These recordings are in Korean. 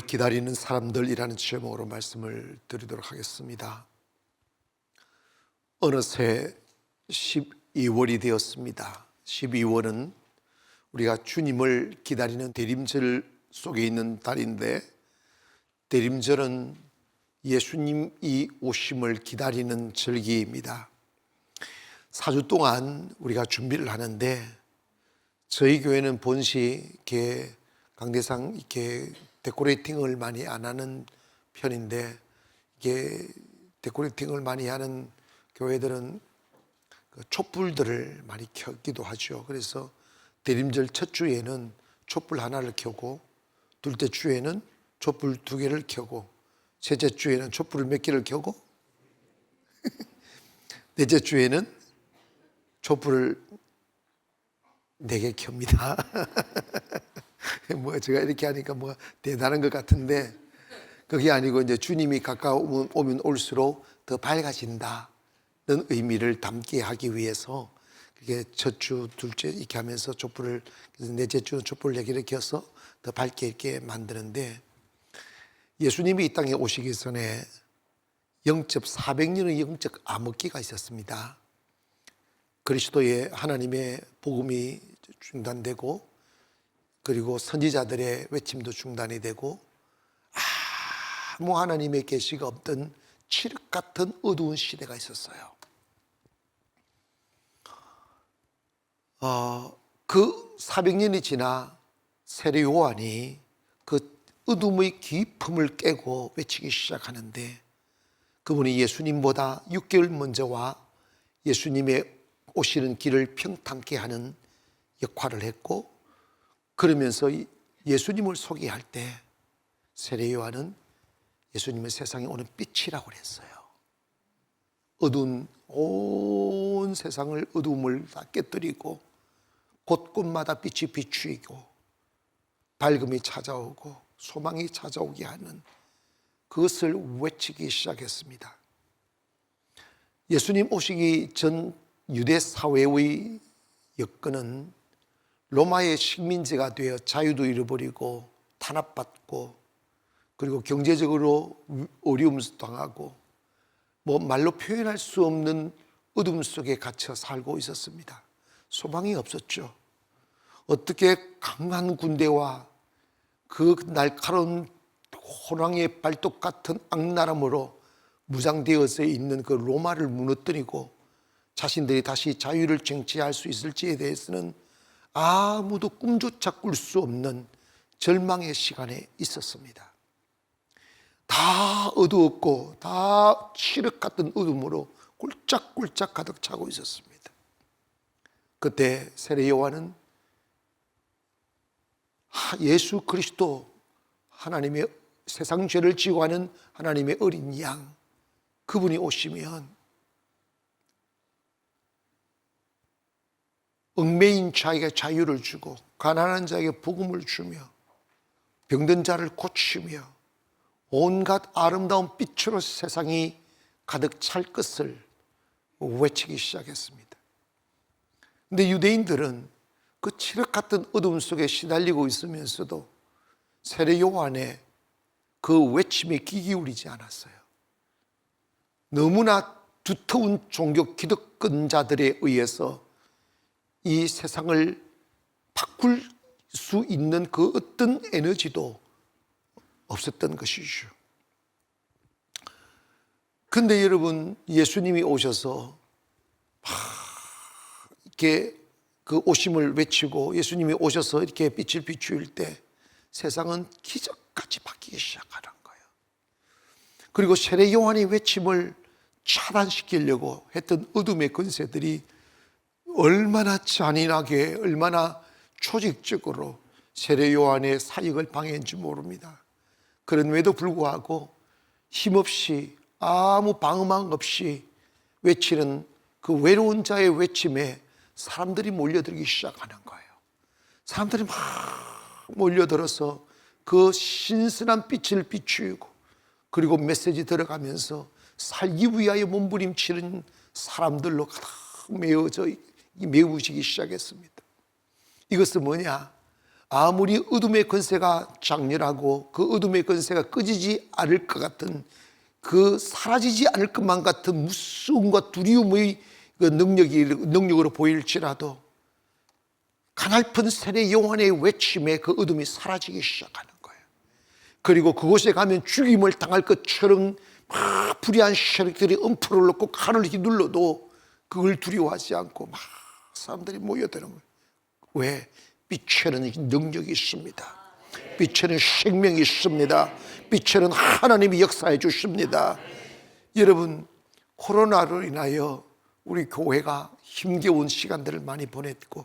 기다리는 사람들이라는 제목으로 말씀을 드리도록 하겠습니다. 어느새 12월이 되었습니다. 12월은 우리가 주님을 기다리는 대림절 속에 있는 달인데, 대림절은 예수님이 오심을 기다리는 절기입니다. 4주 동안 우리가 준비를 하는데, 저희 교회는 본시 이렇게 강대상 이렇게 데코레이팅을 많이 안 하는 편인데, 이게 데코레이팅을 많이 하는 교회들은 그 촛불들을 많이 켜기도 하죠. 그래서 대림절 첫 주에는 촛불 하나를 켜고, 둘째 주에는 촛불 2개를 켜고, 셋째 주에는 촛불을 몇 개를 켜고, 넷째 주에는 촛불을 4개 켭니다. 뭐 제가 이렇게 하니까 뭐 대단한 것 같은데, 그게 아니고 이제 주님이 가까우면 올수록 더 밝아진다는 의미를 담게 하기 위해서, 그게 첫 주, 둘째 이렇게 하면서 촛불을, 넷째 주는 촛불 4개를 켜서 더 밝게 이렇게 만드는데, 예수님이 이 땅에 오시기 전에 400년의 영적 암흑기가 있었습니다. 그리스도의 하나님의 복음이 중단되고, 그리고 선지자들의 외침도 중단이 되고, 아무 하나님의 계시가 없던 칠흑 같은 어두운 시대가 있었어요. 그 400년이 지나 세례 요한이 그 어둠의 깊음을 깨고 외치기 시작하는데, 그분이 예수님보다 6개월 먼저 와 예수님의 오시는 길을 평탄케 하는 역할을 했고, 그러면서 예수님을 소개할 때 세례 요한은 예수님의 세상에 오는 빛이라고 그랬어요. 어두운 온 세상을, 어두움을 다 깨뜨리고 곳곳마다 빛이 비추이고 밝음이 찾아오고 소망이 찾아오게 하는 그것을 외치기 시작했습니다. 예수님 오시기 전 유대 사회의 여건은 로마의 식민지가 되어 자유도 잃어버리고 탄압받고, 그리고 경제적으로 어려움 당하고, 뭐 말로 표현할 수 없는 어둠 속에 갇혀 살고 있었습니다. 소망이 없었죠. 어떻게 강한 군대와 그 날카로운 호랑이의 발톱 같은 악랄함으로 무장되어져 있는 그 로마를 무너뜨리고 자신들이 다시 자유를 쟁취할 수 있을지에 대해서는 아무도 꿈조차 꿀 수 없는 절망의 시간에 있었습니다. 다 어두웠고 다 칠흑 같은 어둠으로 굴짝굴짝 가득 차고 있었습니다. 그때 세례 요한은 예수 그리스도, 하나님의 세상 죄를 지고 하는 하나님의 어린 양, 그분이 오시면 얽매인 자에게 자유를 주고, 가난한 자에게 복음을 주며, 병든 자를 고치며, 온갖 아름다운 빛으로 세상이 가득 찰 것을 외치기 시작했습니다. 근데 유대인들은 그 칠흑 같은 어둠 속에 시달리고 있으면서도 세례 요한의 그 외침에 귀 기울이지 않았어요. 너무나 두터운 종교 기득권자들에 의해서 이 세상을 바꿀 수 있는 그 어떤 에너지도 없었던 것이죠. 그런데 여러분, 예수님이 오셔서 이렇게 그 오심을 외치고 예수님이 오셔서 이렇게 빛을 비추일 때 세상은 기적같이 바뀌기 시작하는 거예요. 그리고 세례 요한의 외침을 차단시키려고 했던 어둠의 권세들이 얼마나 잔인하게, 얼마나 조직적으로 세례 요한의 사역을 방해했는지 모릅니다. 그럼에도 불구하고 힘없이, 아무 방어막 없이 외치는 그 외로운 자의 외침에 사람들이 몰려들기 시작하는 거예요. 사람들이 막 몰려들어서 그 신선한 빛을 비추고, 그리고 메시지 들어가면서 살기 위하여 몸부림치는 사람들로 가득 메워지기 시작했습니다. 이것은 뭐냐? 아무리 어둠의 권세가 장렬하고 그 어둠의 권세가 꺼지지 않을 것 같은, 그 사라지지 않을 것만 같은 무서움과 두려움의 그 능력으로 보일지라도 가냘픈 세례 요한의 외침에 그 어둠이 사라지기 시작하는 거예요. 그리고 그곳에 가면 죽임을 당할 것처럼 막 불의한 세력들이 엄포를 놓고 칼을 휘둘러도 그걸 두려워하지 않고 막 사람들이 모여드는 거예요. 왜? 빛에는 능력이 있습니다. 빛에는 생명이 있습니다. 빛에는 하나님이 역사해 주십니다. 여러분, 코로나로 인하여 우리 교회가 힘겨운 시간들을 많이 보냈고,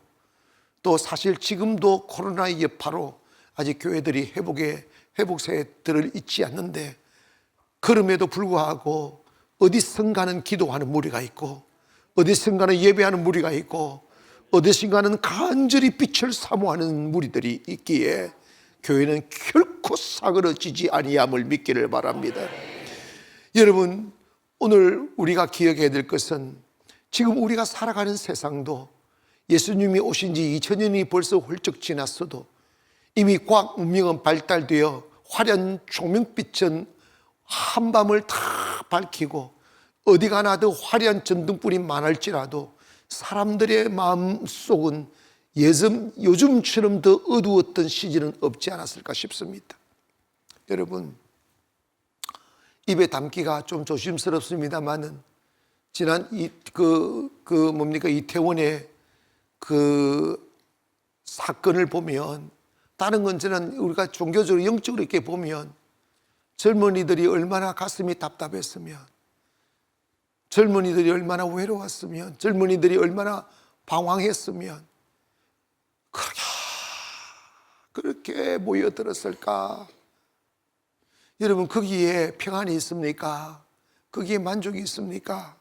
또 사실 지금도 코로나의 여파로 아직 교회들이 회복세에 들어있지 않는데, 그럼에도 불구하고 어디선가는 기도하는 무리가 있고, 어디선가는 예배하는 무리가 있고, 어디선가는 간절히 빛을 사모하는 무리들이 있기에 교회는 결코 사그러지지 아니함을 믿기를 바랍니다. 여러분, 오늘 우리가 기억해야 될 것은 지금 우리가 살아가는 세상도 예수님이 오신 지 2000년이 벌써 훌쩍 지났어도 이미 과학 문명은 발달되어 화려한 조명빛은 한밤을 다 밝히고 어디 가나 더 화려한 전등불이 많을지라도 사람들의 마음속은 요즘처럼 더 어두웠던 시절은 없지 않았을까 싶습니다. 여러분, 입에 담기가 좀 조심스럽습니다만은 지난 이태원의 그 사건을 보면, 다른 건 저는 우리가 종교적으로 영적으로 이렇게 보면 젊은이들이 얼마나 가슴이 답답했으면, 젊은이들이 얼마나 외로웠으면, 젊은이들이 얼마나 방황했으면 그렇게 모여들었을까. 여러분, 거기에 평안이 있습니까? 거기에 만족이 있습니까?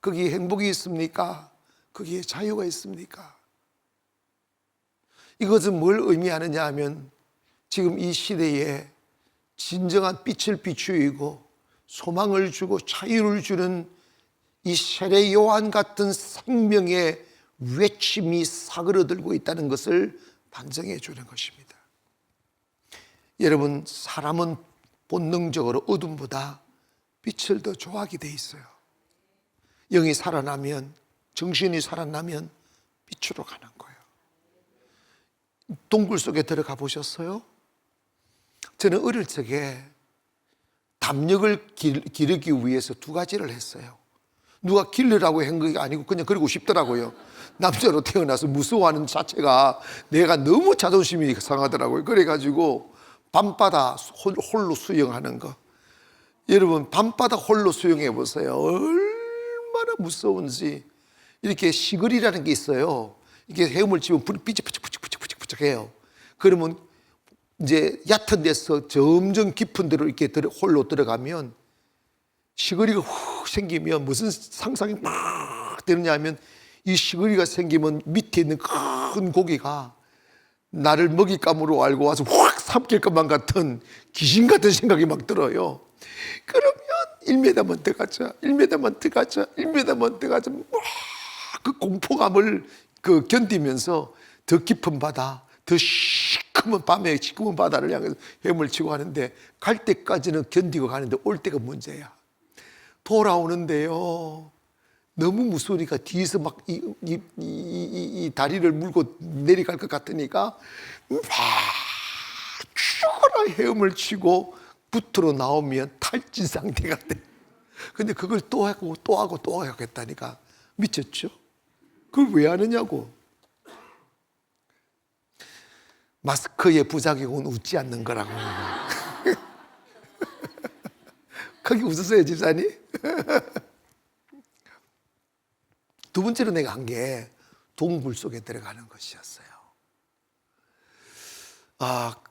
거기에 행복이 있습니까? 거기에 자유가 있습니까? 이것은 뭘 의미하느냐 하면 지금 이 시대에 진정한 빛을 비추이고 소망을 주고 자유를 주는 이 세례 요한 같은 생명의 외침이 사그러들고 있다는 것을 반증해 주는 것입니다. 여러분, 사람은 본능적으로 어둠보다 빛을 더 좋아하게 돼 있어요. 영이 살아나면, 정신이 살아나면 빛으로 가는 거예요. 동굴 속에 들어가 보셨어요? 저는 어릴 적에 담력을 기르기 위해서 두 가지를 했어요. 누가 길르라고 한 게 아니고 그냥 그러고 싶더라고요. 남자로 태어나서 무서워하는 자체가 내가 너무 자존심이 상하더라고요. 그래가지고 밤바다 홀로 수영하는 거. 여러분, 밤바다 홀로 수영해 보세요. 얼마나 무서운지. 이렇게 시거리라는 게 있어요. 이게 헤엄을 치면 빛이 부쩍부쩍 해요. 그러면 이제 얕은 데서 점점 깊은 데로 이렇게 홀로 들어가면 시거리가 훅 생기면 무슨 상상이 막 되느냐 하면, 이 시거리가 생기면 밑에 있는 큰 고기가 나를 먹잇감으로 알고 와서 확 삼킬 것만 같은 귀신 같은 생각이 막 들어요. 그러면 1m만 더 가자, 1m만 더 가자, 1m만 더 가자. 그 공포감을 견디면서 더 깊은 바다, 더 시커먼 밤에 시커먼 바다를 향해서 헤엄을 치고 가는데, 갈 때까지는 견디고 가는데 올 때가 문제야. 돌아오는데요, 너무 무서우니까 뒤에서 막 이 다리를 물고 내려갈 것 같으니까 막 죽어라 헤엄을 치고 붙으러 나오면 탈진 상태가 돼. 근데 그걸 또 하고 또 하고 또 하겠다니까 미쳤죠? 그걸 왜 하느냐고. 마스크의 부작용은 웃지 않는 거라고. 거기 웃으세요, 집사님? 두 번째로 내가 한 게 동굴 속에 들어가는 것이었어요.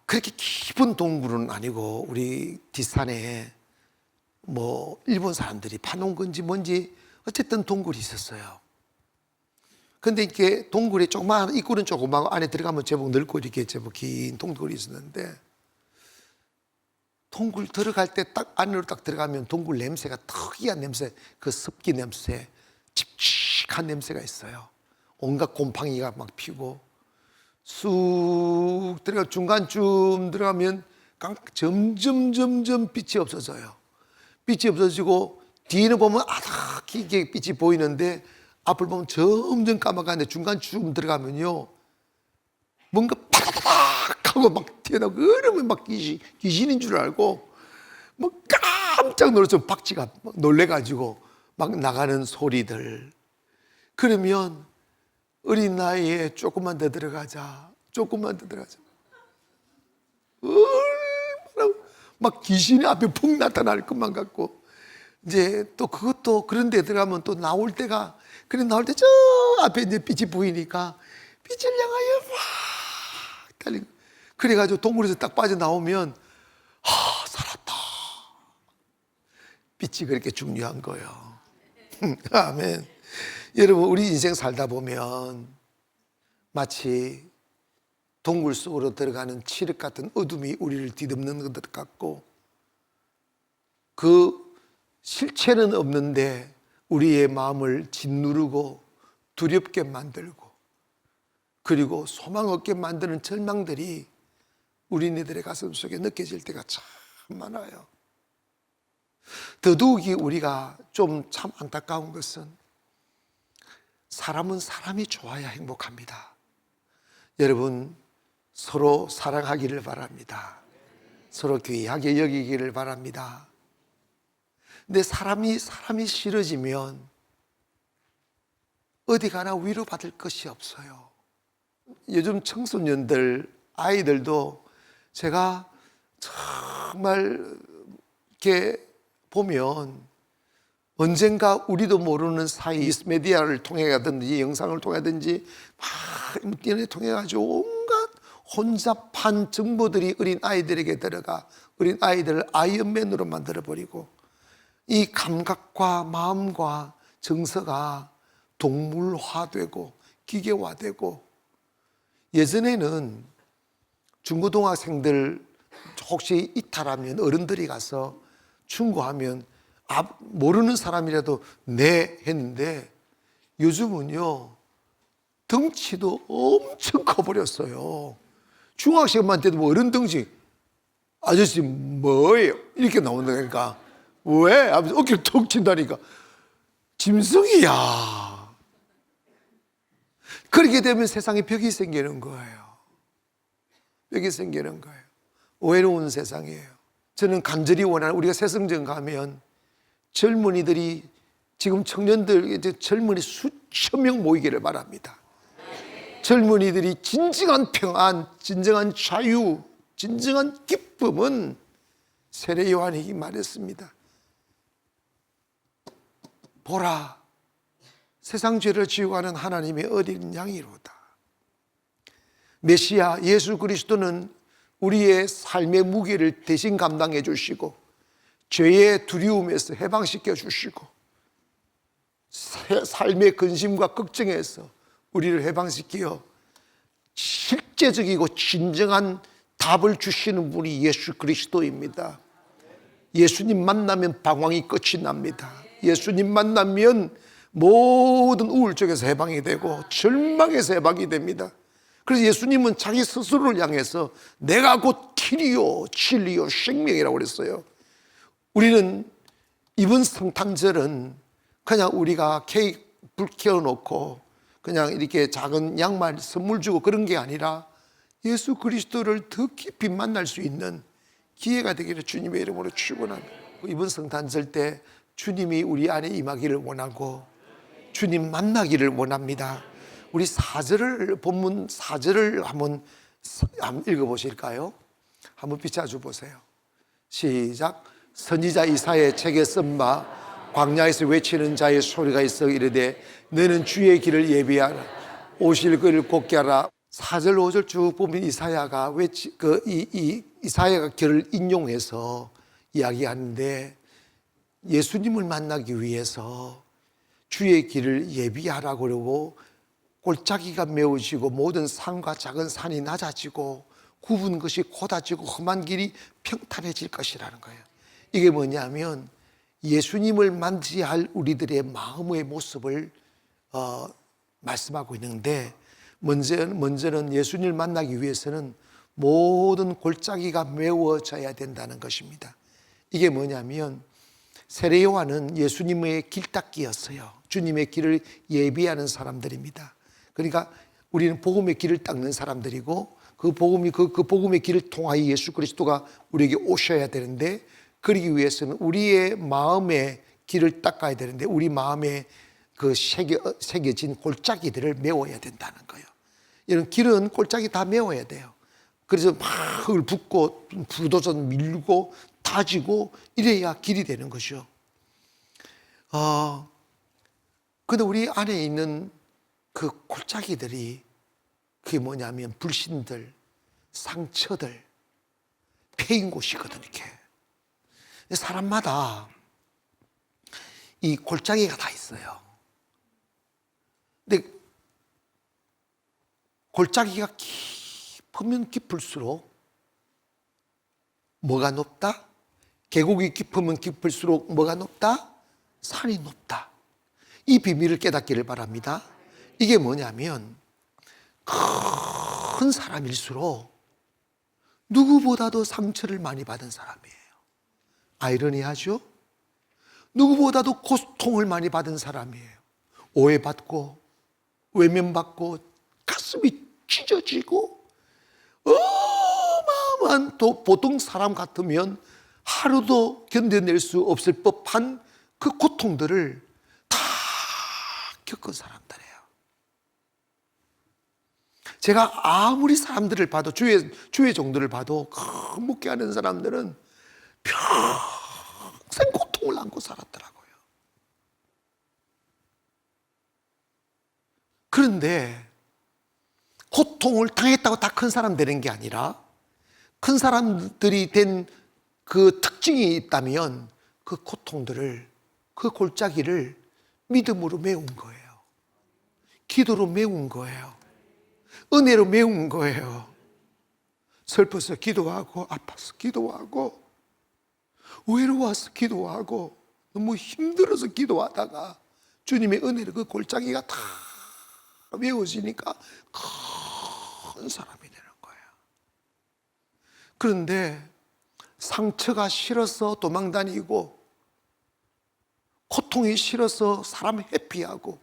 그렇게 깊은 동굴은 아니고 우리 뒷산에 일본 사람들이 파놓은 건지 뭔지 어쨌든 동굴이 있었어요. 근데 이렇게 동굴에 조그마한, 입구는 조그마하고 안에 들어가면 제법 넓고 이렇게 제법 긴 동굴이 있었는데, 동굴 들어갈 때 딱 안으로 딱 들어가면 동굴 냄새가 특이한 냄새, 그 습기 냄새, 칙칙한 냄새가 있어요. 온갖 곰팡이가 막 피고 쑥 들어가 중간쯤 들어가면 점점 빛이 없어져요. 빛이 없어지고 뒤는 보면 아득하게 빛이 보이는데 앞을 보면 점점 까마가는데 중간쯤 들어가면요 뭔가 파닥 하고 막 튀어나오고 그러면 막 귀신인 줄 알고 뭐 깜짝 놀라서 박쥐가 놀래가지고 막 나가는 소리들. 그러면 어린 나이에 조금만 더 들어가자. 얼마나 막 귀신이 앞에 푹 나타날 것만 같고, 이제 또 그것도 그런 데 들어가면 또 나올 때가, 그래 나올 때 저 앞에 이제 빛이 보이니까 빛을 향하여 막 달리고, 그래가지고 동굴에서 딱 빠져나오면 살았다. 빛이 그렇게 중요한 거예요. 아멘. 여러분, 우리 인생 살다 보면 마치 동굴 속으로 들어가는 칠흑 같은 어둠이 우리를 뒤덮는 것 같고, 그 실체는 없는데 우리의 마음을 짓누르고 두렵게 만들고, 그리고 소망 없게 만드는 절망들이 우리네들의 가슴 속에 느껴질 때가 참 많아요. 더더욱이 우리가 좀 참 안타까운 것은, 사람은 사람이 좋아야 행복합니다. 여러분, 서로 사랑하기를 바랍니다. 서로 귀하게 여기기를 바랍니다. 근데 사람이 싫어지면 어디 가나 위로받을 것이 없어요. 요즘 청소년들, 아이들도 제가 정말 이렇게 보면 언젠가 우리도 모르는 사이 미디어를 통해가든지 영상을 통해든지 막 인터넷 통해가지고 온갖 혼잡한 정보들이 어린 아이들에게 들어가 어린 아이들을 아이언맨으로 만들어버리고, 이 감각과 마음과 정서가 동물화되고 기계화되고, 예전에는 중고등학생들 혹시 이탈하면 어른들이 가서 충고하면 모르는 사람이라도 네 했는데, 요즘은요 덩치도 엄청 커버렸어요. 중학생만 돼도 뭐 어른 덩치, 아저씨 뭐예요? 이렇게 나온다니까. 왜? 어깨를 툭 친다니까. 짐승이야. 그렇게 되면 세상에 벽이 생기는 거예요. 벽이 생기는 거예요. 외로운 세상이에요. 저는 간절히 원하는, 우리가 새성전 가면 젊은이들이, 지금 청년들, 젊은이 수천 명 모이기를 바랍니다. 젊은이들이 진정한 평안, 진정한 자유, 진정한 기쁨은 세례 요한이 말했습니다. 보라, 세상 죄를 지고 가는 하나님의 어린 양이로다. 메시아 예수 그리스도는 우리의 삶의 무게를 대신 감당해 주시고, 죄의 두려움에서 해방시켜 주시고, 삶의 근심과 걱정에서 우리를 해방시켜 실제적이고 진정한 답을 주시는 분이 예수 그리스도입니다. 예수님 만나면 방황이 끝이 납니다. 예수님 만나면 모든 우울증에서 해방이 되고 절망에서 해방이 됩니다. 그래서 예수님은 자기 스스로를 향해서 내가 곧 길이요 진리요 생명이라고 그랬어요. 우리는 이번 성탄절은 그냥 우리가 케이크 불 켜놓고 그냥 이렇게 작은 양말 선물 주고 그런 게 아니라, 예수 그리스도를 더 깊이 만날 수 있는 기회가 되기를 주님의 이름으로 축원합니다. 이번 성탄절 때 주님이 우리 안에 임하기를 원하고 주님 만나기를 원합니다. 우리 본문 4절을 한번 읽어보실까요? 한번 비춰줘 보세요. 시작. 선지자 이사야의 책에 쓴 바 광야에서 외치는 자의 소리가 있어 이르되 너는 주의 길을 예비하라, 오실 그를 곧게 하라. 4절 5절 쭉 보면 이사야가 이사야가 글을 인용해서 이야기하는데, 예수님을 만나기 위해서 주의 길을 예비하라고 그러고, 골짜기가 메워지고 모든 산과 작은 산이 낮아지고 굽은 것이 곧아지고 험한 길이 평탄해질 것이라는 거예요. 이게 뭐냐면 예수님을 맞이할 우리들의 마음의 모습을 말씀하고 있는데, 먼저는 예수님을 만나기 위해서는 모든 골짜기가 메워져야 된다는 것입니다. 이게 뭐냐면 세례 요한은 예수님의 길닦기였어요. 주님의 길을 예비하는 사람들입니다. 그러니까 우리는 복음의 길을 닦는 사람들이고 그 복음의 길을 통하여 예수 그리스도가 우리에게 오셔야 되는데, 그러기 위해서는 우리의 마음의 길을 닦아야 되는데 우리 마음에 그 새겨진 골짜기들을 메워야 된다는 거예요. 이런 길은 골짜기 다 메워야 돼요. 그래서 막 흙을 붓고 불도저 밀고 다지고 이래야 길이 되는 것이죠. 근데 우리 안에 있는 그 골짜기들이 그게 뭐냐면 불신들, 상처들, 패인 곳이거든. 이렇게 사람마다 이 골짜기가 다 있어요. 근데 골짜기가 깊으면 깊을수록 뭐가 높다? 계곡이 깊으면 깊을수록 뭐가 높다? 산이 높다. 이 비밀을 깨닫기를 바랍니다. 이게 뭐냐면 큰 사람일수록 누구보다도 상처를 많이 받은 사람이에요. 아이러니하죠? 누구보다도 고통을 많이 받은 사람이에요. 오해받고 외면받고 가슴이 찢어지고 어마어마한, 또 보통 사람 같으면 하루도 견뎌낼 수 없을 법한 그 고통들을 다 겪은 사람들이에요. 제가 아무리 사람들을 봐도 주의 정도를 봐도 그 목회하는 사람들은 평생 고통을 안고 살았더라고요. 그런데 고통을 당했다고 다 큰 사람 되는 게 아니라, 큰 사람들이 된 그 특징이 있다면 그 고통들을, 그 골짜기를 믿음으로 메운 거예요. 기도로 메운 거예요. 은혜로 메운 거예요. 슬퍼서 기도하고, 아파서 기도하고, 외로워서 기도하고, 너무 힘들어서 기도하다가 주님의 은혜로 그 골짜기가 다 메워지니까 큰 사람이 되는 거예요. 그런데 상처가 싫어서 도망다니고, 고통이 싫어서 사람 회피하고,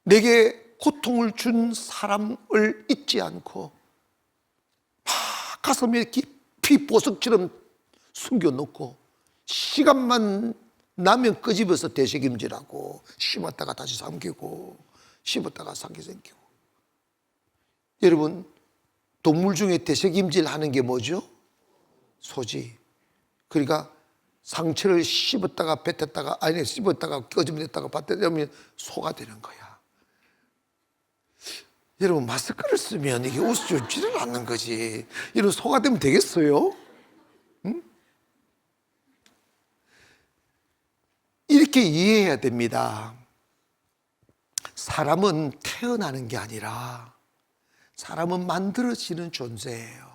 내게 고통을 준 사람을 잊지 않고 막 가슴에 깊이 보석처럼 숨겨놓고 시간만 나면 끄집어서 되새김질하고, 심었다가 다시 삼키고 심었다가 삼키고. 여러분, 동물 중에 되새김질 하는 게 뭐죠? 소지. 그러니까 상처를 씹었다가 뱉었다가, 아니 씹었다가 끄집어냈다가 뱉었다면 소가 되는 거야. 여러분, 마스크를 쓰면 이게 웃어주지를 않는 거지. 여러분, 소가 되면 되겠어요? 응? 이렇게 이해해야 됩니다. 사람은 태어나는 게 아니라 사람은 만들어지는 존재예요.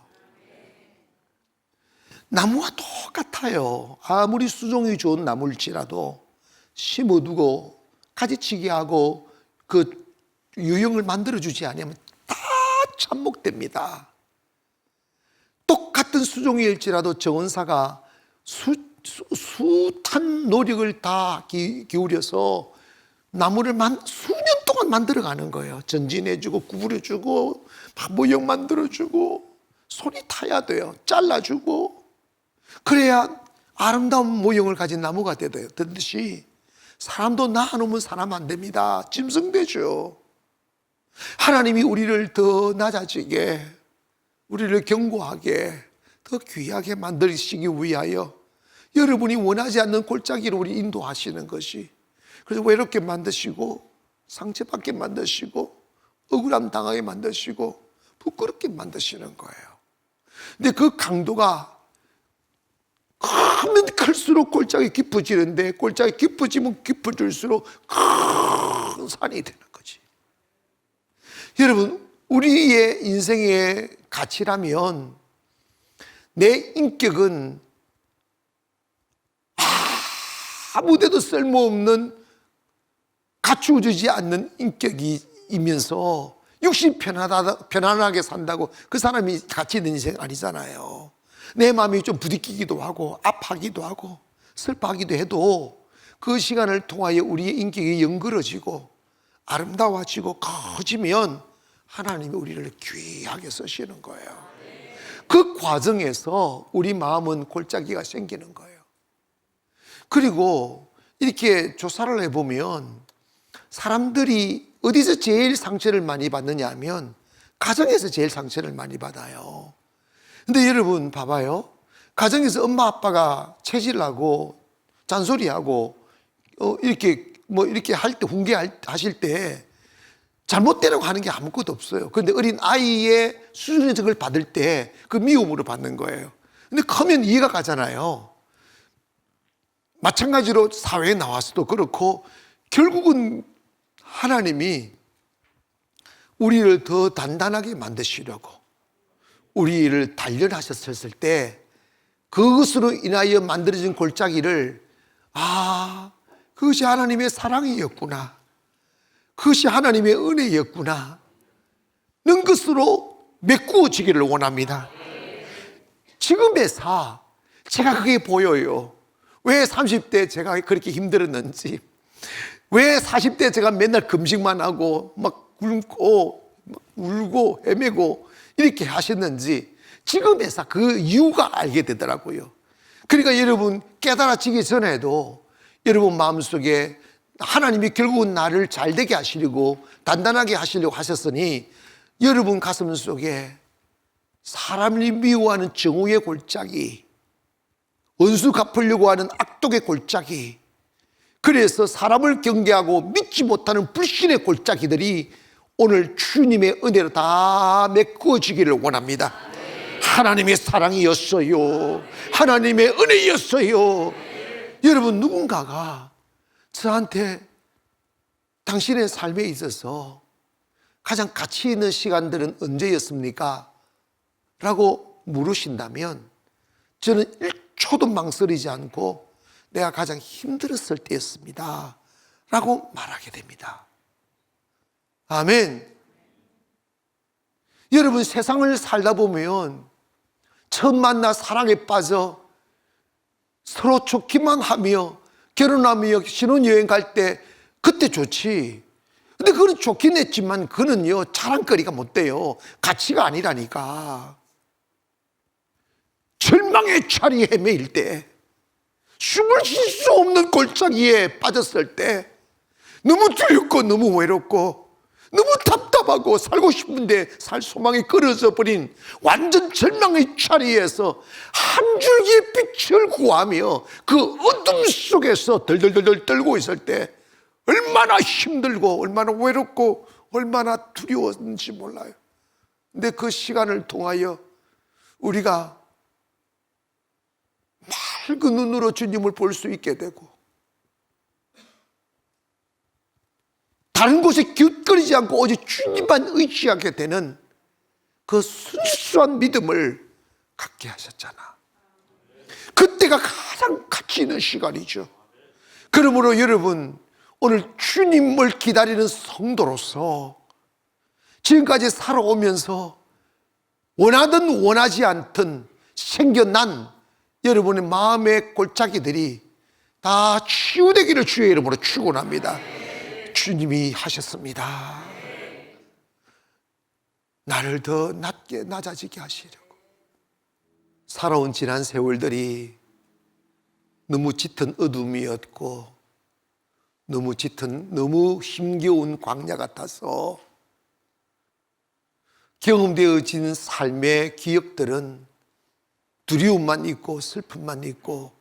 나무와 똑같아요. 아무리 수종이 좋은 나무일지라도 심어두고 가지치기 하고 그 유형을 만들어주지 않으면 다 참목됩니다. 똑같은 수종일지라도 정원사가 숱한 노력을 다 기울여서 나무를 수년 동안 만들어가는 거예요. 전진해주고 구부려주고 모형 만들어주고 손이 타야 돼요. 잘라주고 그래야 아름다운 모형을 가진 나무가 되듯이 사람도 낳아놓으면 사람 안 됩니다. 짐승되죠. 하나님이 우리를 더 낮아지게, 우리를 견고하게, 더 귀하게 만드시기 위하여 여러분이 원하지 않는 골짜기로 우리 인도하시는 것이, 그래서 외롭게 만드시고 상처받게 만드시고 억울함 당하게 만드시고 부끄럽게 만드시는 거예요. 근데 그 강도가 크면 클수록 골짜기 깊어지는데, 골짜기 깊어지면 깊어질수록 큰 산이 되는 거지. 여러분, 우리의 인생의 가치라면 내 인격은 아무데도 쓸모없는, 갖추어지지 않는 인격이 이면서 육신이 편안하게 산다고 그 사람이 가치 있는 인생 아니잖아요. 내 마음이 좀 부딪히기도 하고 아파하기도 하고 슬퍼하기도 해도 그 시간을 통하여 우리의 인격이 연그러지고 아름다워지고 커지면 하나님이 우리를 귀하게 쓰시는 거예요. 그 과정에서 우리 마음은 골짜기가 생기는 거예요. 그리고 이렇게 조사를 해보면 사람들이 어디서 제일 상처를 많이 받느냐 하면 가정에서 제일 상처를 많이 받아요. 근데 여러분 봐봐요. 가정에서 엄마 아빠가 체질하고 잔소리하고 이렇게 할 때 훈계하실 때 잘못되라고 하는 게 아무것도 없어요. 그런데 어린 아이의 수준의 적을 받을 때 그 미움으로 받는 거예요. 근데 크면 이해가 가잖아요. 마찬가지로 사회에 나와서도 그렇고 결국은 하나님이 우리를 더 단단하게 만드시려고 우리를 단련하셨을 때 그것으로 인하여 만들어진 골짜기를 그것이 하나님의 사랑이었구나, 그것이 하나님의 은혜였구나 는 것으로 메꾸어지기를 원합니다. 지금의 제가 그게 보여요. 왜 30대 제가 그렇게 힘들었는지, 왜 40대 제가 맨날 금식만 하고 막 굶고 막 울고 헤매고 이렇게 하셨는지 지금의 그 이유가 알게 되더라고요. 그러니까 여러분 깨달아지기 전에도 여러분 마음속에 하나님이 결국은 나를 잘되게 하시려고 단단하게 하시려고 하셨으니 여러분 가슴 속에 사람이 미워하는 정오의 골짜기, 원수 갚으려고 하는 악독의 골짜기, 그래서 사람을 경계하고 믿지 못하는 불신의 골짜기들이 오늘 주님의 은혜로 다 메꾸어지기를 원합니다. 하나님의 사랑이었어요. 하나님의 은혜였어요. 여러분 누군가가 저한테 당신의 삶에 있어서 가장 가치 있는 시간들은 언제였습니까? 라고 물으신다면 저는 1초도 망설이지 않고 내가 가장 힘들었을 때였습니다 라고 말하게 됩니다. 아멘. 여러분 세상을 살다 보면 처음 만나 사랑에 빠져 서로 좋기만 하며 결혼하며 신혼여행 갈 때 그때 좋지. 근데 그건 좋긴 했지만 그는요 자랑거리가 못 돼요. 가치가 아니라니까. 절망의 차리 헤매일 때, 숨을 쉴 수 없는 골짜기에 빠졌을 때, 너무 두렵고 너무 외롭고 너무 답답하고 살고 싶은데 살 소망이 끊어져 버린 완전 절망의 자리에서 한 줄기의 빛을 구하며 그 어둠 속에서 덜덜덜 떨고 있을 때 얼마나 힘들고 얼마나 외롭고 얼마나 두려웠는지 몰라요. 근데 그 시간을 통하여 우리가 맑은 눈으로 주님을 볼 수 있게 되고 다른 곳에 기웃거리지 않고 오직 주님만 의지하게 되는 그 순수한 믿음을 갖게 하셨잖아. 그때가 가장 가치 있는 시간이죠. 그러므로 여러분 오늘 주님을 기다리는 성도로서 지금까지 살아오면서 원하든 원하지 않든 생겨난 여러분의 마음의 골짜기들이 다 치유되기를 주의 이름으로 축원합니다. 주님이 하셨습니다. 나를 더 낮아지게 하시려고. 살아온 지난 세월들이 너무 짙은 어둠이었고 너무 힘겨운 광야 같아서 경험되어진 삶의 기억들은 두려움만 있고 슬픔만 있고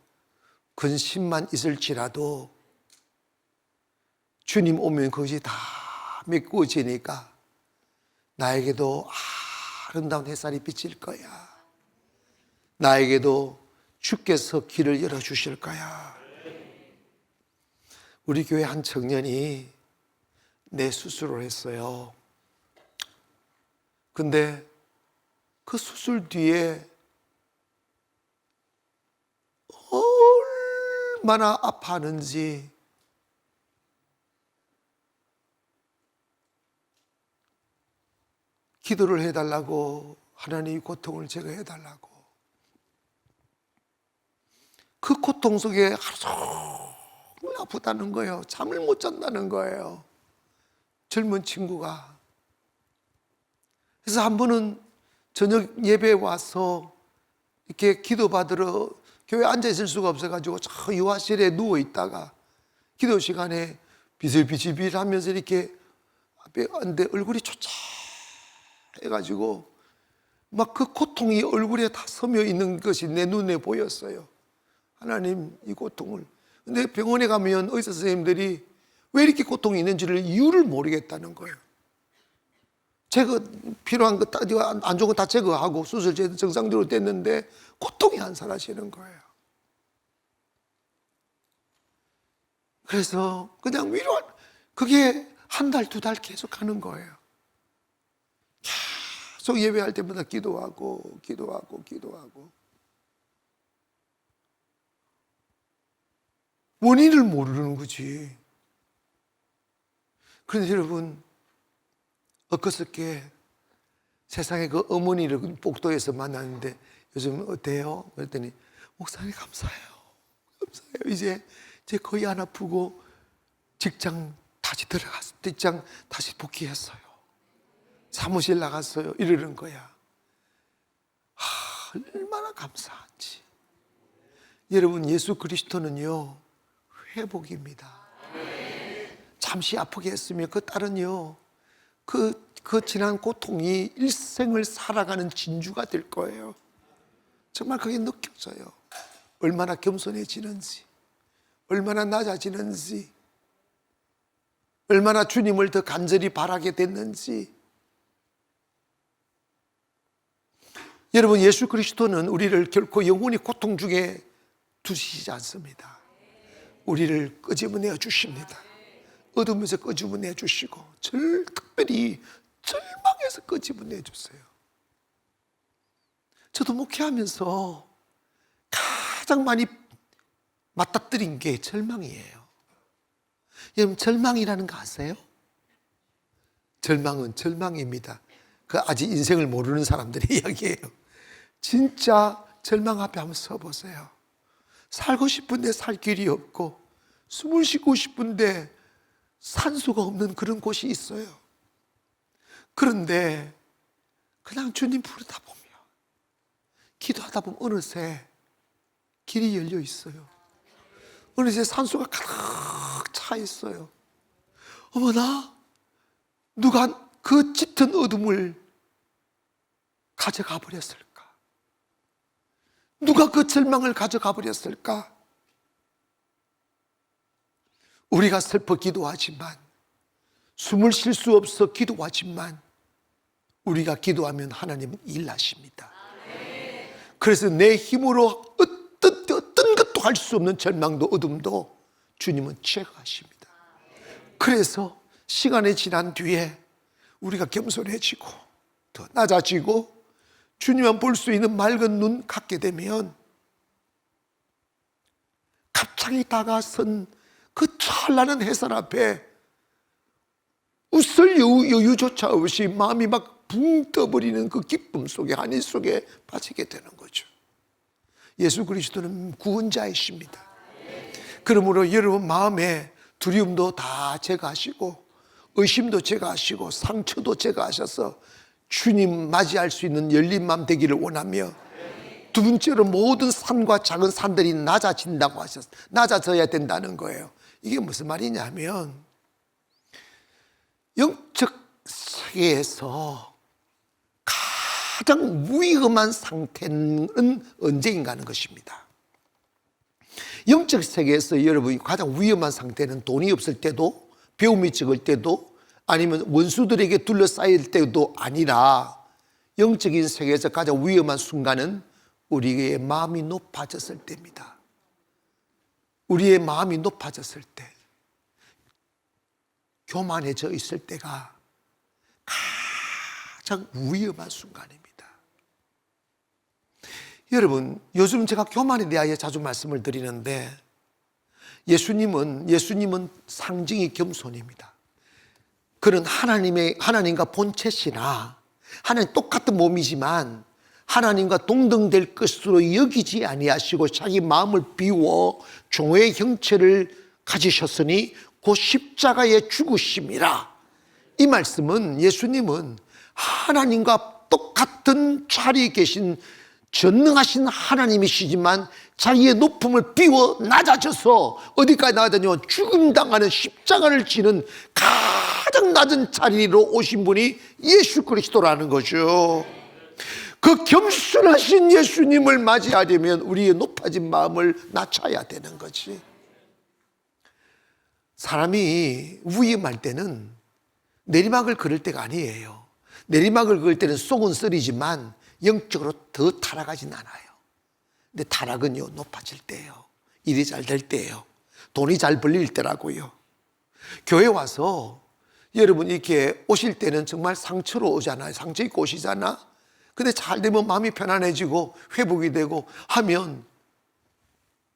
근심만 있을지라도 주님 오면 그것이 다 메꾸어지니까 나에게도 아름다운 햇살이 비칠 거야. 나에게도 주께서 길을 열어주실 거야. 우리 교회 한 청년이 뇌 수술을 했어요. 근데 그 수술 뒤에 얼마나 아파하는지 기도를 해달라고, 하나님 이 고통을 제거해달라고. 그 고통 속에 하루 종일 아프다는 거예요. 잠을 못 잔다는 거예요. 젊은 친구가. 그래서 한 번은 저녁 예배에 와서 이렇게 기도받으러 교회에 앉아있을 수가 없어가지고 저 유아실에 누워있다가 기도 시간에 비슬비슬비슬 하면서 이렇게 앞에 앉는데 얼굴이 초췌해가지고 막 그 고통이 얼굴에 다 서며 있는 것이 내 눈에 보였어요. 하나님, 이 고통을. 근데 병원에 가면 의사 선생님들이 왜 이렇게 고통이 있는지를 이유를 모르겠다는 거예요. 제거 필요한 거 안 좋은 거 다 제거하고 수술 정상대로 됐는데 고통이 안 사라지는 거예요. 그래서 그냥 그게 한 달, 두 달 계속 하는 거예요. 계속 예배할 때마다 기도하고. 원인을 모르는 거지. 그런데 여러분, 엊그저께 세상에 그 어머니를 복도에서 만났는데 요즘 어때요? 그랬더니 목사님 감사해요. 이제 거의 안 아프고 직장 다시 복귀했어요. 사무실 나갔어요. 이러는 거야. 얼마나 감사한지. 여러분, 예수 그리스도는요, 회복입니다. 잠시 아프게 했으면 그 딸은요, 그 지난 고통이 일생을 살아가는 진주가 될 거예요. 정말 그게 느껴져요. 얼마나 겸손해지는지, 얼마나 낮아지는지, 얼마나 주님을 더 간절히 바라게 됐는지. 여러분, 예수 그리스도는 우리를 결코 영원히 고통 중에 두시지 않습니다. 우리를 끄집어내 주십니다. 어둠에서 끄집어내 주시고, 특별히 절망에서 끄집어내 주세요. 저도 목회하면서 가장 많이 맞닥뜨린 게 절망이에요. 여러분, 절망이라는 거 아세요? 절망은 절망입니다. 그 아직 인생을 모르는 사람들의 이야기예요. 진짜 절망 앞에 한번 서보세요. 살고 싶은데 살 길이 없고, 숨을 쉬고 싶은데 산소가 없는 그런 곳이 있어요. 그런데 그냥 주님 부르다 보면, 기도하다 보면 어느새 길이 열려 있어요. 어느새 산소가 가득 차 있어요. 어머나, 누가 그 짙은 어둠을 가져가 버렸을까? 누가 그 절망을 가져가 버렸을까? 우리가 슬퍼 기도하지만, 숨을 쉴 수 없어 기도하지만, 우리가 기도하면 하나님은 일하십니다. 그래서 내 힘으로 어떤 것도 할 수 없는 절망도 어둠도 주님은 제거하십니다. 그래서 시간이 지난 뒤에 우리가 겸손해지고 더 낮아지고 주님만 볼 수 있는 맑은 눈 갖게 되면, 갑자기 다가선 그 찬란한 햇살 앞에 웃을 여유조차 없이 마음이 막 붕 떠버리는 그 기쁨 속에, 한일 속에 빠지게 되는 거죠. 예수 그리스도는 구원자이십니다. 그러므로 여러분 마음에 두려움도 다 제거하시고, 의심도 제거하시고, 상처도 제거하셔서 주님 맞이할 수 있는 열린 마음 되기를 원하며, 두 번째로 모든 산과 작은 산들이 낮아진다고 하셨어요. 낮아져야 된다는 거예요. 이게 무슨 말이냐면, 영적 세계에서 가장 위험한 상태는 언제인가 하는 것입니다. 영적 세계에서 여러분이 가장 위험한 상태는 돈이 없을 때도, 배움이 적을 때도, 아니면 원수들에게 둘러싸일 때도 아니라, 영적인 세계에서 가장 위험한 순간은 우리의 마음이 높아졌을 때입니다. 우리의 마음이 높아졌을 때, 교만해져 있을 때가 가장 위험한 순간입니다. 여러분, 요즘 제가 교만에 대하여 자주 말씀을 드리는데, 예수님은 상징이 겸손입니다. 그는 하나님과 본체시나 하나님 똑같은 몸이지만 하나님과 동등될 것으로 여기지 아니하시고 자기 마음을 비워 종의 형체를 가지셨으니 곧 십자가에 죽으심이라. 이 말씀은 예수님은 하나님과 똑같은 자리에 계신 전능하신 하나님이시지만 자기의 높음을 비워 낮아져서 어디까지 나가더니 죽임당하는 십자가를 지는 가장 낮은 자리로 오신 분이 예수 그리스도라는 거죠. 그 겸손하신 예수님을 맞이하려면 우리의 높아진 마음을 낮춰야 되는 거지. 사람이 위험할 때는 내리막을 걸을 때가 아니에요. 내리막을 걸을 때는 속은 쓰리지만 영적으로 더 타락하진 않아요. 근데 타락은요, 높아질 때예요. 일이 잘 될 때예요. 돈이 잘 벌릴 때라고요. 교회 와서 여러분 이렇게 오실 때는 정말 상처로 오잖아요. 상처 입고 오시잖아. 근데 잘 되면 마음이 편안해지고 회복이 되고 하면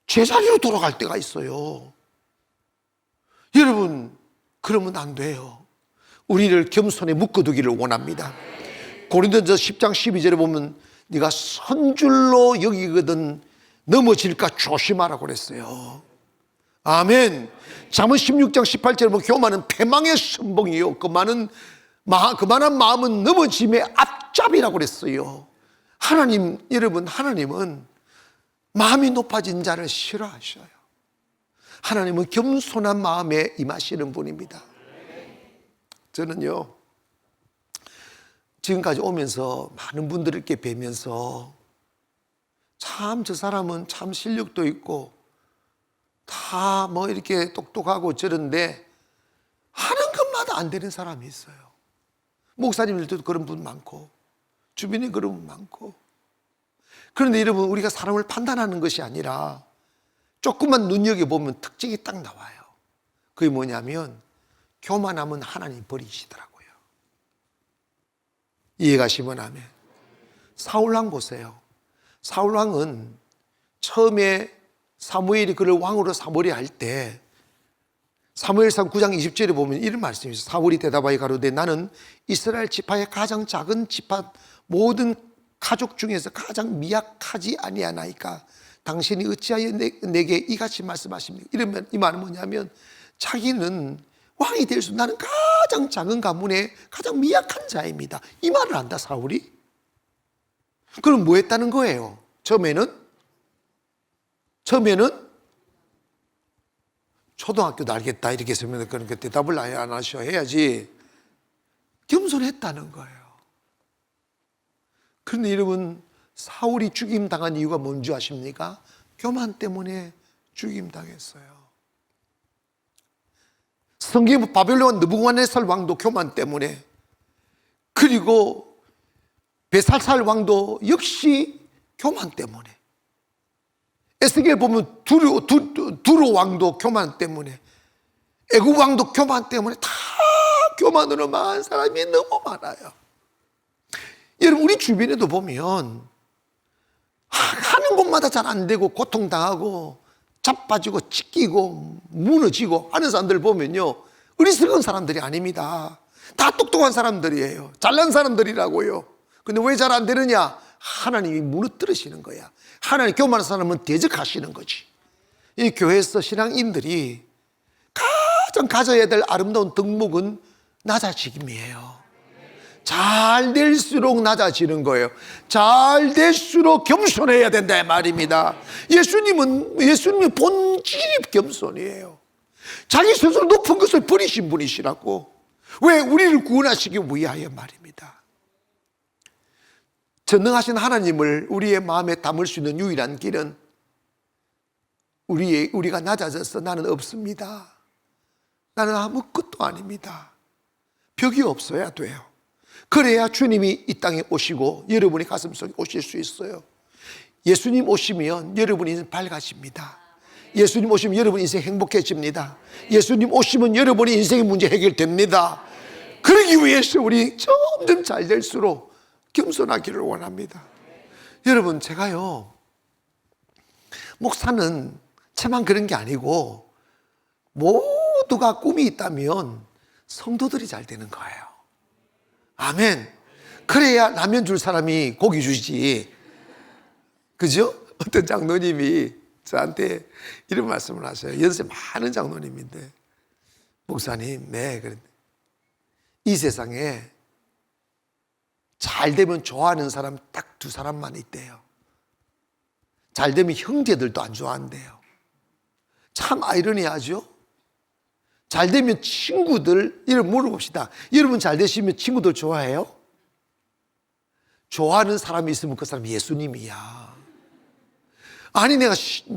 제자리로 돌아갈 때가 있어요. 여러분, 그러면 안 돼요. 우리를 겸손에 묶어두기를 원합니다. 고린도전서 10장 12절에 보면 네가 선줄로 여기거든 넘어질까 조심하라고 그랬어요. 아멘. 잠언 16장 18절에 보면 교만은 패망의 선봉이요 그만한 마음은 넘어짐의 앞잡이라고 그랬어요. 하나님, 여러분, 하나님은 마음이 높아진 자를 싫어하셔요. 하나님은 겸손한 마음에 임하시는 분입니다. 저는요, 지금까지 오면서 많은 분들을 이렇게 뵈면서 참 저 사람은 참 실력도 있고 다 뭐 이렇게 똑똑하고 저런데 하는 것마다 안 되는 사람이 있어요. 목사님들도 그런 분 많고 주변에 그런 분 많고. 그런데 여러분, 우리가 사람을 판단하는 것이 아니라 조금만 눈여겨보면 특징이 딱 나와요. 그게 뭐냐면 교만하면 하나님 버리시더라고요. 이해가시면 아멘. 사울왕 보세요. 사울왕은 처음에 사무엘이 그를 왕으로 삼으려 할 때 사무엘상 9장 20절에 보면 이런 말씀이 있어요. 사울이 대답하여 가로되 나는 이스라엘 지파의 가장 작은 지파 모든 가족 중에서 가장 미약하지 아니하나이까 당신이 어찌하여 내게 이같이 말씀하십니까? 이러면 이 말은 뭐냐면 자기는 왕이 될 수, 나는 가장 작은 가문의 가장 미약한 자입니다. 이 말을 한다, 사울이. 그럼 뭐 했다는 거예요? 처음에는 초등학교도 알겠다 이렇게 했으면 그렇게 대답을 안 하셔 해야지. 겸손했다는 거예요. 그런데 여러분, 사울이 죽임당한 이유가 뭔지 아십니까? 교만 때문에 죽임당했어요. 성경 바벨론 느부갓네살 왕도 교만 때문에, 그리고 베살살 왕도 역시 교만 때문에, 에스겔 보면 두로 왕도 교만 때문에, 애굽 왕도 교만 때문에, 다 교만으로 망한 사람이 너무 많아요. 여러분, 우리 주변에도 보면 하는 것마다 잘 안 되고 고통당하고 자빠지고 찢기고 무너지고 하는 사람들 보면요, 어리석은 사람들이 아닙니다. 다 똑똑한 사람들이에요. 잘난 사람들이라고요. 근데 왜 잘 안 되느냐? 하나님이 무너뜨리시는 거야. 하나님 교만한 사람은 대적하시는 거지. 이 교회에서 신앙인들이 가장 가져야 될 아름다운 덕목은 낮아짐이에요. 잘 될수록 낮아지는 거예요. 잘 될수록 겸손해야 된다 말입니다. 예수님은 본질이 겸손이에요. 자기 스스로 높은 것을 버리신 분이시라고. 왜? 우리를 구원하시기 위하여 말입니다. 전능하신 하나님을 우리의 마음에 담을 수 있는 유일한 길은 우리가 낮아져서 나는 없습니다, 나는 아무것도 아닙니다, 벽이 없어야 돼요. 그래야 주님이 이 땅에 오시고 여러분의 가슴속에 오실 수 있어요. 예수님 오시면 여러분 인생 밝아집니다. 예수님 오시면 여러분 인생 행복해집니다. 예수님 오시면 여러분의 인생의 문제 해결됩니다. 그러기 위해서 우리 점점 잘 될수록 겸손하기를 원합니다. 여러분, 제가요, 목사는 차만 그런 게 아니고 모두가 꿈이 있다면 성도들이 잘 되는 거예요. 아멘. 그래야 라면 줄 사람이 고기 주지. 그죠? 어떤 장로님이 저한테 이런 말씀을 하셔요. 연세 많은 장로님인데, 목사님, 네, 그런데 이 세상에 잘 되면 좋아하는 사람 딱 두 사람만 있대요. 잘 되면 형제들도 안 좋아한대요. 참 아이러니하죠? 잘 되면 친구들, 이런 물어봅시다. 여러분 잘 되시면 친구들 좋아해요? 좋아하는 사람이 있으면 그 사람이 예수님이야. 아니, 내가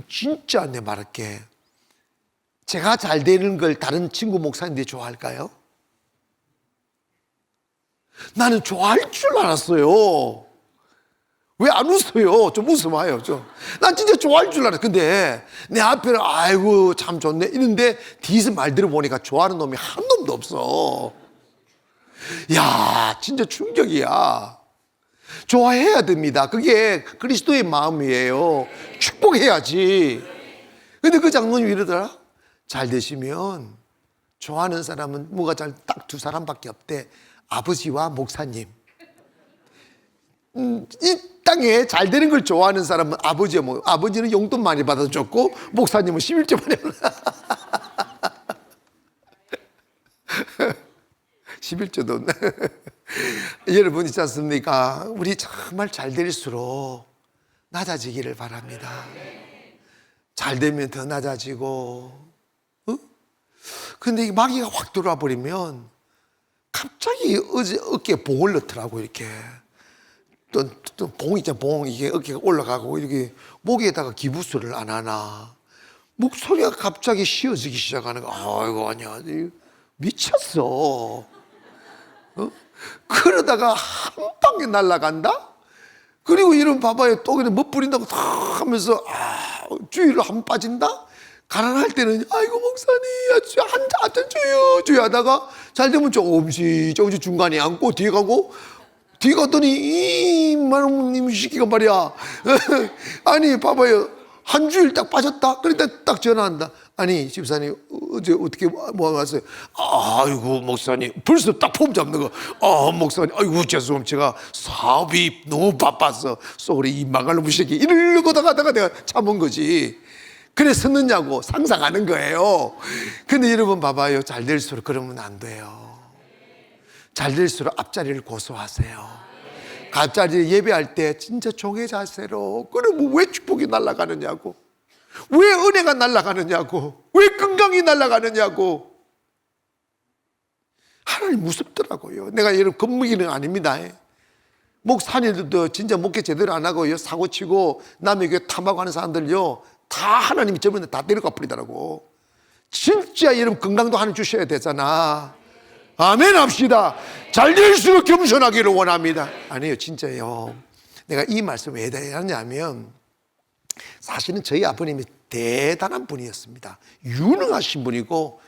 진짜 내 말할게. 제가 잘 되는 걸 다른 친구 목사님들이 좋아할까요? 나는 좋아할 줄 알았어요. 왜 안 웃어요? 좀 웃어봐요, 좀. 난 진짜 좋아할 줄 알았어. 근데 내 앞에는 아이고 참 좋네 이런데 뒤에서 말 들어보니까 좋아하는 놈이 한 놈도 없어. 야, 진짜 충격이야. 좋아해야 됩니다. 그게 그리스도의 마음이에요. 축복해야지. 근데 그 장로님이 이러더라. 잘 되시면 좋아하는 사람은 뭐가 잘 딱 두 사람밖에 없대. 아버지와 목사님. 이 땅에 잘 되는 걸 좋아하는 사람은 아버지야. 뭐 아버지는 용돈 많이 받아줬고 목사님은 11조 많이 받아. 11조 돈. 여러분 있지 않습니까? 우리 정말 잘 될수록 낮아지기를 바랍니다. 잘 되면 더 낮아지고. 근데 이 마귀가 확 들어와 버리면 갑자기 어깨에 봉을 넣더라고. 이렇게 또 봉 있잖아. 봉 이게 어깨가 올라가고 이렇게 목에다가 기부스를 안 하나. 목소리가 갑자기 쉬어지기 시작하는 거. 아이고 아니야 미쳤어. 그러다가 한 방에 날아간다. 그리고 이런 봐봐요. 또 그냥 멋부린다고 탁 하면서 주의를 한 빠진다. 가난할 때는 아이고 목사님 한잔 줘요 하다가 잘 되면 조금씩 중간에 앉고 뒤에 가고 뒤에 갔더니 이만원님 시키가 말이야. 아니 봐봐요. 한 주일 딱 빠졌다. 그러니까 딱 전화한다. 아니 집사님 어제 어떻게 뭐 왔어요? 아이고 목사님 벌써 딱 폼 잡는 거. 목사님 아이고 죄송합니다. 제가 사업이 너무 바빠서 소리 이 망할 놈의 새끼 이러려고 하다가 내가 참은 거지. 그래 섰느냐고 상상하는 거예요. 근데 여러분 봐봐요. 잘 될수록 그러면 안 돼요. 잘 될수록 앞자리를 고수하세요. 앞자리 예배할 때 진짜 종의 자세로. 그러면 왜 축복이 날아가느냐고, 왜 은혜가 날아가느냐고, 왜 건강이 날아가느냐고. 하나님 무섭더라고요. 내가 여러분 겁먹이는 아닙니다. 목사님들도 진짜 목회 제대로 안 하고 사고치고 남의 교회 탐하고 하는 사람들요 다 하나님이 저번에 다 데려가 버리더라고. 진짜 여러분 건강도 하나님 주셔야 되잖아. 아멘 합시다. 잘 될수록 겸손하기를 원합니다. 아니에요, 진짜요. 내가 이 말씀 왜 하냐면 사실은 저희 아버님이 대단한 분이었습니다. 유능하신 분이고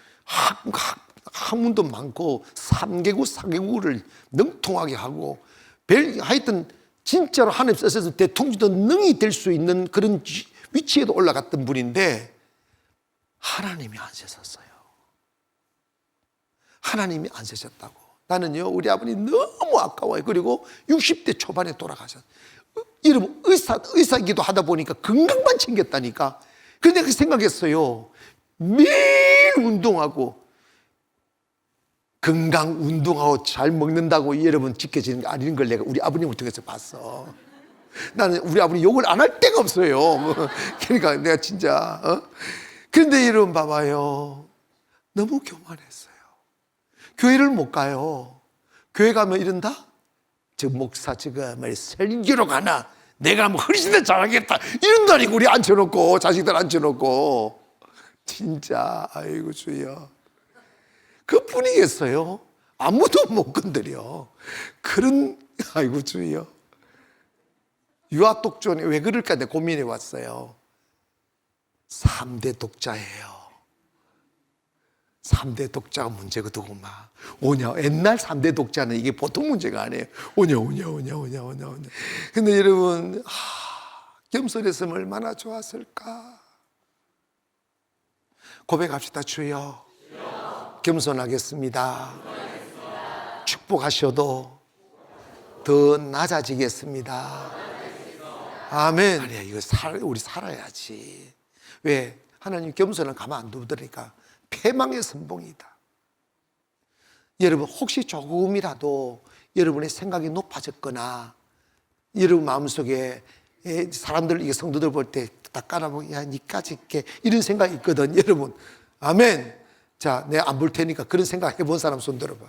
학문도 많고 3개국 4개국을 능통하게 하고 하여튼 진짜로 하나님 쓰셔서 대통령도 능히 될 수 있는 그런 위치에도 올라갔던 분인데 하나님이 안 쓰셨어요. 하나님이 안 쓰셨다고. 나는요 우리 아버님 너무 아까워요. 그리고 60대 초반에 돌아가셨어요. 여러분 의사기도 하다 보니까 건강만 챙겼다니까. 근데 그 생각했어요. 매일 운동하고 건강 운동하고 잘 먹는다고 여러분 지켜지는 게 아닌 걸 내가 우리 아버님을 통해서 봤어. 나는 우리 아버님 욕을 안 할 데가 없어요. 그러니까 내가 진짜 그런데 여러분 봐봐요. 너무 교만했어요. 교회를 못 가요. 교회 가면 이런다? 저 목사 지금 설교로 가나? 내가 뭐 훨씬 더 잘하겠다 이런다니까. 우리 앉혀놓고 자식들 앉혀놓고 진짜 아이고 주여. 그뿐이겠어요. 아무도 못 건드려. 그런 아이고 주여. 유아 독존이 왜 그럴까 내가 고민해 왔어요. 3대 독자예요. 3대 독자가 문제거든요. 오냐, 옛날 3대 독자는 이게 보통 문제가 아니에요. 오냐. 근데 여러분, 겸손했으면 얼마나 좋았을까. 고백합시다. 주여, 겸손하겠습니다. 축복하셔도 더 낮아지겠습니다. 아멘. 아니야, 이거 우리 살아야지. 왜? 하나님 겸손을 가만 안 두드리니까 패망의 선봉이다. 여러분, 혹시 조금이라도 여러분의 생각이 높아졌거나 여러분 마음속에 사람들, 이게 성도들 볼 때 딱 깔아보면 야, 니까지 있게 이런 생각이 있거든. 여러분, 아멘. 자, 내가 안 볼 테니까 그런 생각 해본 사람 손 들어봐.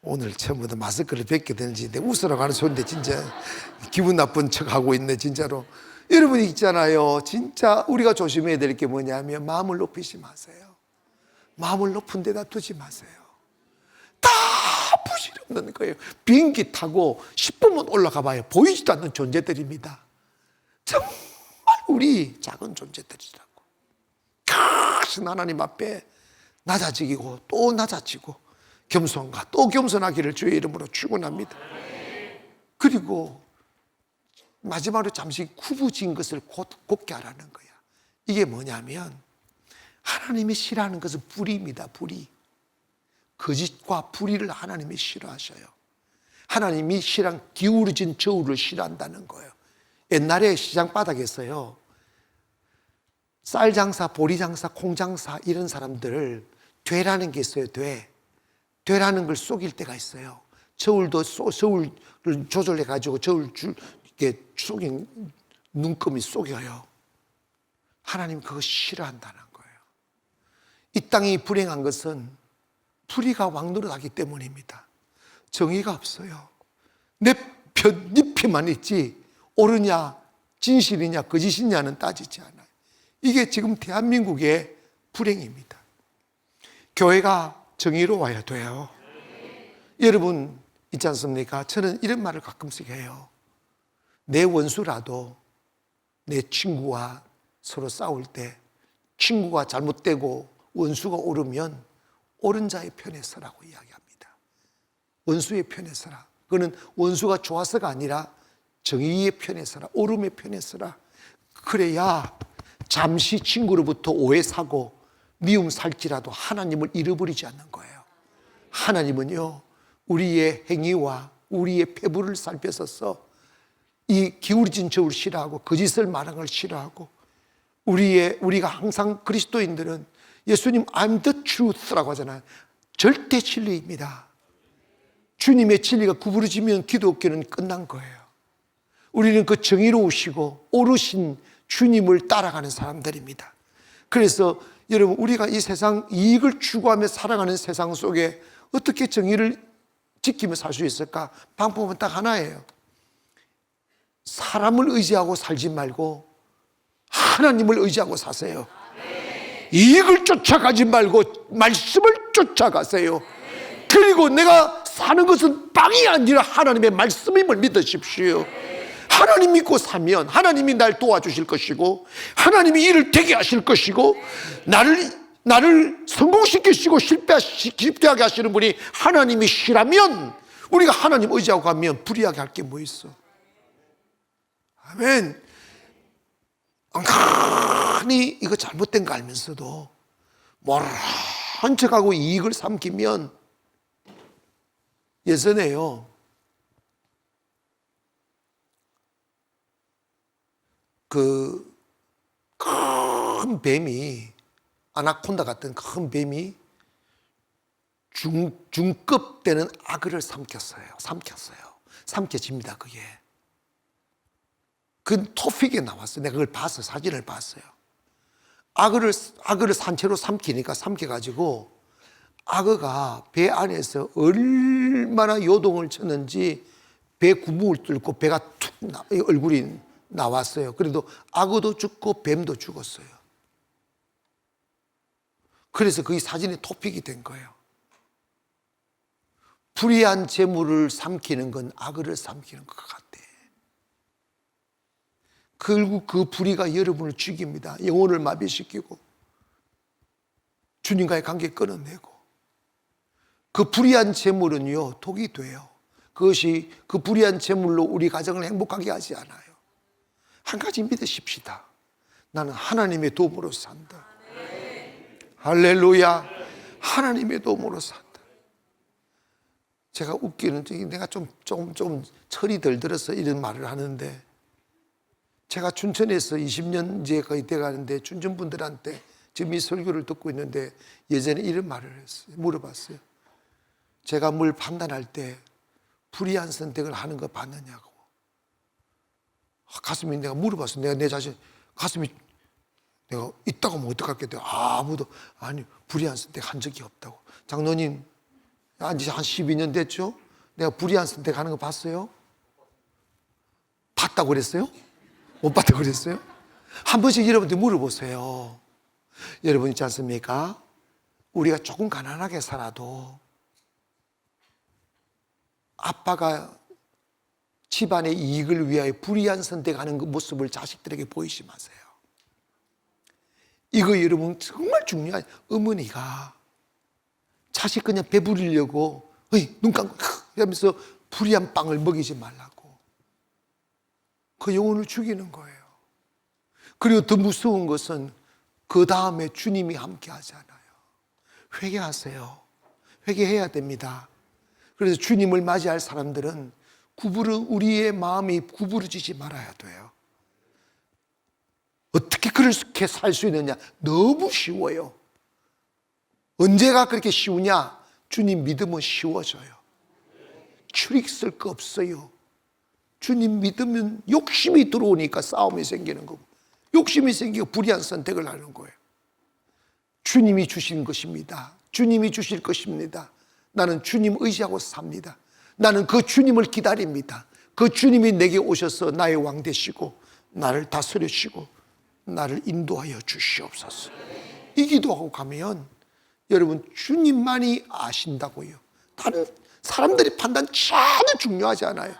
오늘 처음부터 마스크를 벗게 되는지 내 웃으러 가는 소리인데 진짜 기분 나쁜 척하고 있네, 진짜로. 여러분이 있잖아요, 진짜 우리가 조심해야 될 게 뭐냐면 마음을 높이지 마세요. 마음을 높은 데다 두지 마세요. 다 부질없는 거예요. 비행기 타고 10분만 올라가 봐요. 보이지도 않는 존재들입니다. 정말 우리 작은 존재들이라고. 크신 하나님 앞에 낮아지고 또 낮아지고 겸손과 또 겸손하기를 주의 이름으로 축원합니다. 그리고 마지막으로 잠시 구부진 것을 곧게 하라는 거야. 이게 뭐냐면 하나님이 싫어하는 것은 불의입니다. 불의. 거짓과 불의를 하나님이 싫어하셔요. 하나님이 기울어진 저울을 싫어한다는 거예요. 옛날에 시장 바닥에서요, 쌀 장사, 보리 장사, 콩 장사 이런 사람들을 되라는 게 있어요. 되라는 걸 속일 때가 있어요. 저울을 조절해 가지고 저울 이렇게 속인 눈금이 속여요. 하나님 그거 싫어한다는 거예요. 이 땅이 불행한 것은 불의가 왕노릇하기 때문입니다. 정의가 없어요. 네 편만 있지 옳으냐 진실이냐 거짓이냐는 따지지 않아요. 이게 지금 대한민국의 불행입니다. 교회가 정의로워야 돼요. 여러분 있지 않습니까? 저는 이런 말을 가끔씩 해요. 내 원수라도 내 친구와 서로 싸울 때 친구가 잘못되고 원수가 옳으면 옳은 자의 편에 서라고 이야기합니다. 원수의 편에 서라. 그거는 원수가 좋아서가 아니라 정의의 편에 서라. 옳음의 편에 서라. 그래야 잠시 친구로부터 오해 사고 미움 살지라도 하나님을 잃어버리지 않는 거예요. 하나님은요, 우리의 행위와 우리의 패부를 살펴서서 이 기울어진 저울 싫어하고 거짓을 말하는 걸 싫어하고 우리가 항상 그리스도인들은 예수님 I'm the truth라고 하잖아요. 절대 진리입니다. 주님의 진리가 구부러지면 기독교는 끝난 거예요. 우리는 그 정의로우시고 옳으신 주님을 따라가는 사람들입니다. 그래서 여러분, 우리가 이 세상 이익을 추구하며 살아가는 세상 속에 어떻게 정의를 지키며 살 수 있을까? 방법은 딱 하나예요. 사람을 의지하고 살지 말고 하나님을 의지하고 사세요. 이익을 쫓아가지 말고 말씀을 쫓아가세요. 그리고 내가 사는 것은 빵이 아니라 하나님의 말씀임을 믿으십시오. 하나님 믿고 사면 하나님이 날 도와주실 것이고 하나님이 일을 되게 하실 것이고 나를 성공시키시고 실패하게 하시는 분이 하나님이시라면 우리가 하나님 의지하고 가면 불의하게 할 게 뭐 있어. 아멘. 엉간히 이거 잘못된 거 알면서도 모른 척하고 이익을 삼키면 예전에요, 그 큰 뱀이, 아나콘다 같은 큰 뱀이 중급 되는 악어를 삼켰어요. 삼켜집니다, 그게. 그 토픽에 나왔어요. 내가 그걸 봤어요. 사진을 봤어요. 악어를 산채로 삼켜가지고 악어가 배 안에서 얼마나 요동을 쳤는지 배 구멍을 뚫고 배가 얼굴이 나왔어요. 그래도 악어도 죽고 뱀도 죽었어요. 그래서 그게 사진의 토픽이 된 거예요. 불의한 재물을 삼키는 건 악어를 삼키는 것 같아. 결국 그 불의가 여러분을 죽입니다. 영혼을 마비시키고 주님과의 관계 끊어내고, 그 불의한 재물은요 독이 돼요. 그것이 그 불의한 재물로 우리 가정을 행복하게 하지 않아요. 한 가지 믿으십시다. 나는 하나님의 도움으로 산다. 할렐루야. 하나님의 도움으로 산다. 제가 웃기는 적이 내가 좀 철이 덜 들어서 이런 말을 하는데 제가 춘천에서 20년 이제 거의 돼가는데 춘천 분들한테 지금 이 설교를 듣고 있는데 예전에 이런 말을 했어요. 물어봤어요. 제가 뭘 판단할 때 불의한 선택을 하는 거 봤느냐고. 가슴이 내가 물어봤어요. 내가 내 자신 가슴이 내가 있다고 하면 어떡할게? 아무도 아니 불의한 선택 한 적이 없다고. 장로님 이제 한 12년 됐죠? 내가 불의한 선택 하는 거 봤어요? 봤다고 그랬어요? 못 봤다고 그랬어요? 한 번씩 여러분들 물어보세요. 여러분 있지 않습니까? 우리가 조금 가난하게 살아도 아빠가 집안의 이익을 위하여 불의한 선택하는 그 모습을 자식들에게 보이지 마세요. 이거 여러분 정말 중요해요. 어머니가 자식 그냥 배부리려고 눈 감고 하면서 불의한 빵을 먹이지 말라고. 그 영혼을 죽이는 거예요. 그리고 더 무서운 것은 그 다음에 주님이 함께 하잖아요. 회개하세요. 회개해야 됩니다. 그래서 주님을 맞이할 사람들은 우리의 마음이 구부러지지 말아야 돼요. 어떻게 그렇게 살 수 있느냐? 너무 쉬워요. 언제가 그렇게 쉬우냐? 주님 믿으면 쉬워져요. 추릭 쓸 거 없어요. 주님 믿으면 욕심이 들어오니까 싸움이 생기는 거고, 욕심이 생기고 불의한 선택을 하는 거예요. 주님이 주신 것입니다. 주님이 주실 것입니다. 나는 주님 의지하고 삽니다. 나는 그 주님을 기다립니다. 그 주님이 내게 오셔서 나의 왕 되시고 나를 다스리시고 나를 인도하여 주시옵소서. 이 기도하고 가면 여러분 주님만이 아신다고요. 다른 사람들이 판단 전혀 중요하지 않아요.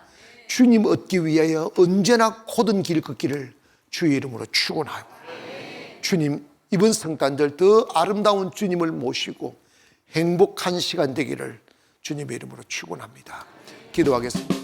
주님 얻기 위하여 언제나 고든 길 걷기를 주의 이름으로 축원하고, 주님 이번 성탄절 더 아름다운 주님을 모시고 행복한 시간 되기를 주님의 이름으로 축원합니다. 기도하겠습니다.